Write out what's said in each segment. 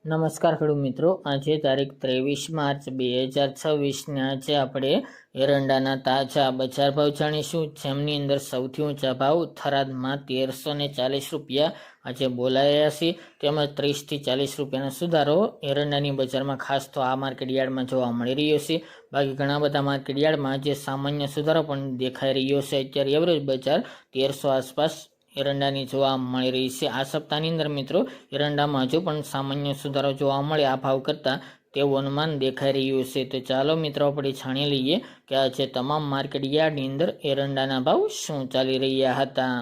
નમસ્કાર ખેડૂત મિત્રો, આજે તારીખ 23 માર્ચ 2026ને આજે આપણે એરંડાના તાજા બજાર ભાવ જાણીશું, જેમની અંદર સૌથી ઊંચા ભાવ થરાદમાં 1340 રૂપિયા આજે બોલાયા છે, તેમજ 30થી 40 રૂપિયાનો સુધારો એરંડાની બજારમાં ખાસ તો આ માર્કેટ યાર્ડમાં જોવા મળી રહ્યો છે. બાકી ઘણા બધા માર્કેટ યાર્ડમાં જે સામાન્ય સુધારો પણ દેખાઈ રહ્યો છે. અત્યારે એવરેજ બજાર 1300 આસપાસ એરંડાની જોવા મળી રહી છે. આ સપ્તાહની અંદર મિત્રો એરંડામાં હજુ પણ સામાન્ય સુધારો જોવા મળે આ ભાવ કરતાં તેવું અનુમાન દેખાઈ રહ્યું છે. તો ચાલો મિત્રો આપણે જાણી લઈએ કે આજે તમામ માર્કેટ યાર્ડની અંદર એરંડાના ભાવ શું ચાલી રહ્યા હતા.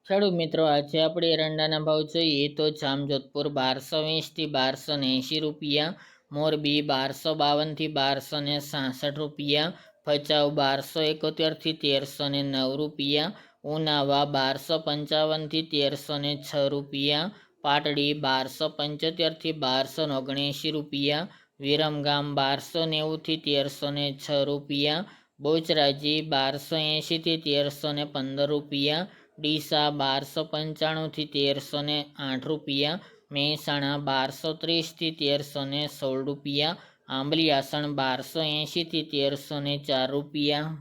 ખેડૂત મિત્રો, આજે આપણે એરંડાના ભાવ જોઈએ તો જામજોધપુર 1220 થી 1280 રૂપિયા, મોરબી 1252 થી 1266 રૂપિયા, ભચાઉ 1271 થી 1309 રૂપિયા, ઉનાવા 1255 થી 1306 રૂપિયા, પાટડી 1275 થી 1279 રૂપિયા, વિરમગામ 1290 થી 1306 રૂપિયા, બોચરાજી 1280 થી 1315 રૂપિયા, ડીસા 1295 થી 1308 રૂપિયા, મહેસાણા 1230 થી 1316 રૂપિયા, આંબલીયાસણ 1280 થી 1304 રૂપિયા,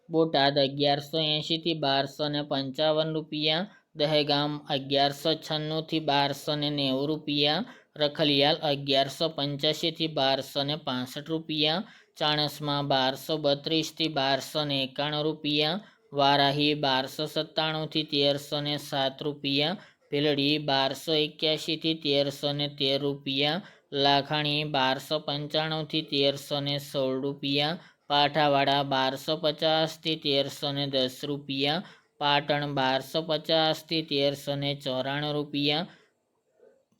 બોટાદ 1180 થી 1255 રૂપિયા, દહેગામ 1196 થી 1290 રૂપિયા, રખલિયાલ 1185 થી 1265 રૂપિયા, ચાણસમાં 1232 થી 1291 રૂપિયા, વારાહી 1297 થી 1307 રૂપિયા, ભીલડી 1281 થી 1313 રૂપિયા, લાખાણી 1295 થી 1316 રૂપિયા, પાઠાવાડા 1250 થી 1310 રૂપિયા, પાટણ 1250 થી 1394 રૂપિયા,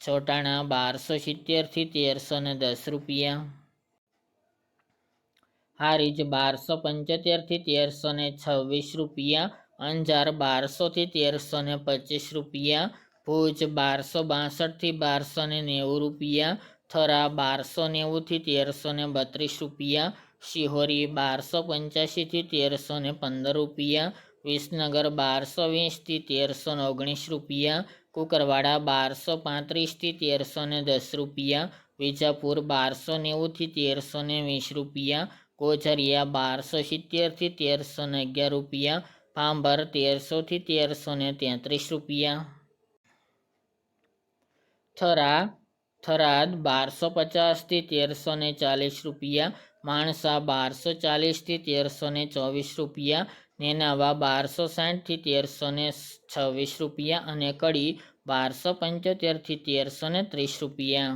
ચોટાણા 1270 થી 1310 રૂપિયા, હારીજ 1275 થી 1326 રૂપિયા, અંજાર 1200 થી 1325 રૂપિયા, ભુજ 1262 થી 1290 રૂપિયા, થરા 1290 થી 1332 રૂપિયા, શિહોરી 1285 થી 1315 રૂપિયા, વિસનગર 1220 થી 1319 રૂપિયા, કુકરવાડા 1235 થી 1310 રૂપિયા, વિજાપુર 1290 થી 1320 રૂપિયા, ગોઝરિયા 1270 થી 1311 રૂપિયા, ભાંભર 1300 થી 1333 રૂપિયા, થરાદ 1250 થી 1340 રૂપિયા, માણસા 1240 થી 1324 રૂપિયા, નેનાવા 1260 થી 1326 રૂપિયા અને કડી 1275 થી 1330 રૂપિયા.